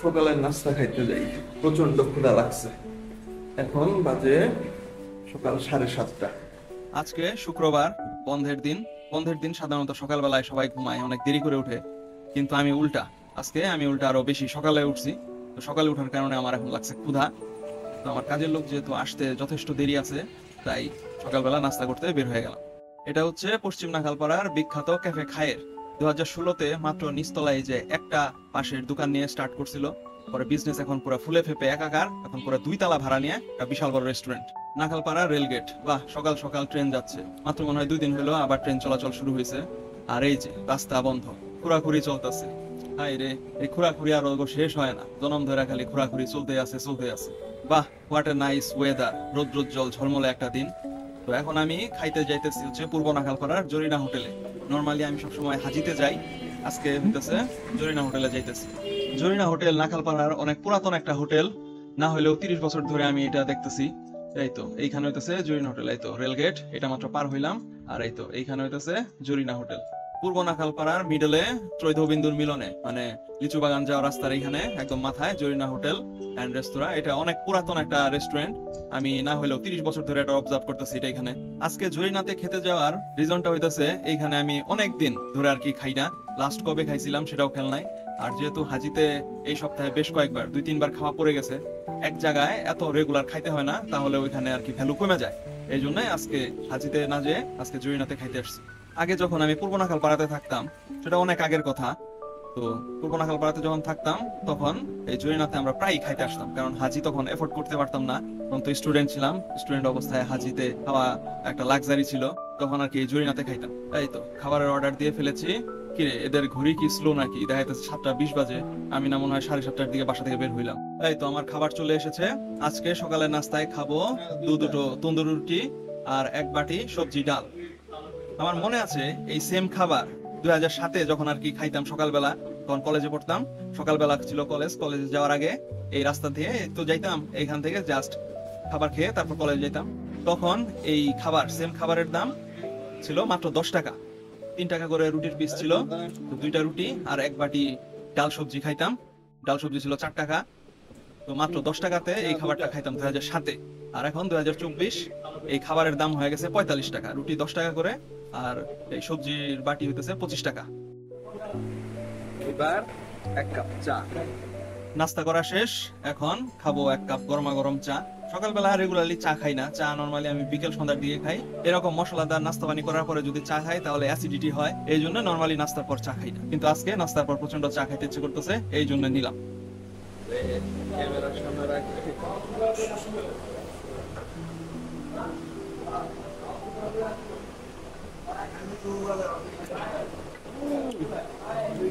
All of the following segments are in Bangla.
সকালের নাস্তা খাইতে যাই, প্রচন্ড ক্ষুধা লাগছে। এখন বাজে সকাল 7:30। আজকে শুক্রবার, বন্ধের দিন। বন্ধের দিন সাধারণত সকালবেলায় সবাই ঘুমায়, অনেক দেরি করে উঠে। কিন্তু আমি উল্টা, আজকে আমি উল্টা আরো বেশি সকালে উঠছি। তো সকালে উঠার কারণে আমার এখন লাগছে ক্ষুধা। তো আমার কাজের লোক যেহেতু আসতে যথেষ্ট দেরি আছে, তাই সকালবেলা নাস্তা করতে বের হয়ে গেলাম। এটা হচ্ছে পশ্চিম নাখালপাড়ার বিখ্যাত ক্যাফে খায়ের। 2016-তে মাত্র নিচতলায় যে একটা পাশের দোকান নিয়ে স্টার্ট করছিল, পরে বিজনেস এখন পুরো ফুলে ফেপে একাকার। এখন পুরো 2 তলা ভাড়া নিয়ে একটা বিশাল বড় রেস্টুরেন্ট। নাখালপাড়া রেলগেট, বাহ, সকাল সকাল ট্রেন যাচ্ছে। মাত্র মনে হয় 2 দিন হলো আবার ট্রেন চলাচল শুরু হয়েছে। আর এই যে রাস্তা বন্ধ, খুঁড়াখুড়ি চলতেছে। হাই রে, এই খুঁড়াখুড়ি আর শেষ হয় না, জনম ধরে খালি খুঁড়াখুড়ি চলতে আছে চলতে আছে। বাহ, হোয়াট এ নাইস ওয়েদার, রোদ্রোজ্জ্বল ঝলমলে একটা দিন। তো এখন আমি খাইতে যাইতেছি হচ্ছে পূর্ব নাখালপাড়ার জরিনা হোটেলে। নরমালি আমি সবসময় হাজিতে যাই, আজকে হইতেছে জরিনা হোটেলে যাইতেছি। জরিনা হোটেল নাখালপাড়ার অনেক পুরাতন একটা হোটেল, না হলেও 30 বছর ধরে আমি এটা দেখতেছি। এই তো এইখানে হইতেছে জরিনা হোটেল, এই তো রেলগেট, এটা মাত্র পার হইলাম। আর এই তো এইখানে হইতেছে জরিনা হোটেল। পূর্ব নাখালপাড়ার মিডলে ত্রৈধবিন্দুর মিলনে, মানে লিচু বাগান যাওয়ার রাস্তার এইখানে একদম মাথায় জরিনা হোটেল এন্ড রেস্তোরাঁ। এটা অনেক পুরাতন একটা রেস্টুরেন্ট, আমি না হলেও 30 বছর ধরে এটা অবজার্ভ করতেছি এটা এখানে। আজকে জরিনাতে খেতে যাওয়ার রিজনটা হইতেছে এইখানে আমি অনেক দিন ধরে আর কি খাই না। লাস্ট কবে খাইছিলাম সেটাও খেয়াল নাই। আর যেহেতু হাজিতে এই সপ্তাহে বেশ কয়েকবার 2-3 বার খাওয়া পড়ে গেছে, এক জায়গায় এত রেগুলার খাইতে হয় না, তাহলে ওইখানে আর কি ভ্যালু কমে যায়। এই জন্যই আজকে হাজিতে না যেয়ে আজকে জরিনাতে খাইতে আসছি। আগে যখন আমি পূর্ব নাখালপাড়াতে থাকতাম, সেটা অনেক আগের কথা, তো পূর্ব নাখালপাড়াতে যখন থাকতাম তখন এই জরিনাতে আমরা প্রায়ই খাইতে আসতাম, কারণ হাজি তখন এফোর্ড করতে পারতাম না। তখন তো স্টুডেন্ট ছিলাম, স্টুডেন্ট অবস্থায় হাজিতে খাওয়া একটা লাক্সারি ছিল, তখন আর কি এই জরিনাতে খাইতাম। এই তো খাবারের অর্ডার দিয়ে ফেলেছি। কিরে, এদের ঘড়ি কি স্লো নাকি? দেখা যাচ্ছে 7টা 20 বাজে, আমি না মনে হয় 7:30টার দিকে বাসা থেকে বের হইলাম। এই তো আমার খাবার চলে এসেছে। আজকে সকালের নাস্তায় খাবো দুটো তন্দুরি রুটি আর এক বাটি সবজি ডাল। আমার মনে আছে এই সেম খাবার 2007-এ যখন আর কি খাইতাম সকালবেলা, তখন কলেজে পড়তাম। সকালবেলা ছিল কলেজে যাওয়ার আগে এই রাস্তা দিয়ে তো যাইতাম, এইখান থেকে জাস্ট খাবার খেয়ে তারপর কলেজে যেতাম। তখন এই খাবার, সেম খাবারের দাম ছিল মাত্র 10 টাকা। 3 টাকা করে রুটির পিস ছিল, তো 2টা রুটি আর এক বাটি ডাল সবজি খাইতাম। ডাল সবজি ছিল 4 টাকা। তো মাত্র 10 টাকাতে এই খাবারটা খাইতাম 2007-এ। আর এখন 2024, এই খাবারের দাম হয়ে গেছে 45 টাকা, রুটি 10 টাকা করে, আর এই সবজির বাটি হইতেছে 25 টাকা। এবার এক কাপ চা। নাস্তা করা শেষ, এখন খাবো 1 কাপ গরমা গরম চা। সকালবেলা রেগুলারলি চা খাই না, চা নরমালি আমি বিকেল সন্ধ্যার দিকে খাই। এরকম মশলাদার নাস্তা পানি করার পরে যদি চা খাই তাহলে অ্যাসিডিটি হয়, এই জন্য নরমালি নাস্তার পর চা খাই না। কিন্তু আজকে নাস্তার পর প্রচন্ড চা খাইতে ইচ্ছে করতেছে, এই জন্য নিলাম। ক্যামেরার সামনে রাখবে।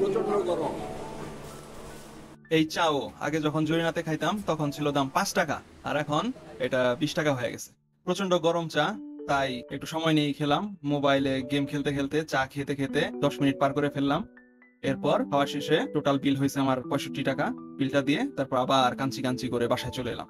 প্রচন্ড গরম। এই চাও আগে যখন জরিনাতে খাইতাম তখন ছিল দাম 5 টাকা, আর এখন এটা 20 টাকা হয়ে গেছে। প্রচন্ড গরম চা, তাই একটু সময় নিয়ে খেলাম। মোবাইলে গেম খেলতে খেলতে চা খেতে খেতে 10 মিনিট পার করে ফেললাম। এরপর খাওয়া শেষে টোটাল বিল হয়েছে আমার 65 টাকা। বিলটা দিয়ে তারপর আবার কাঞ্চি কাঞ্চি করে বাসায় চলে এলাম।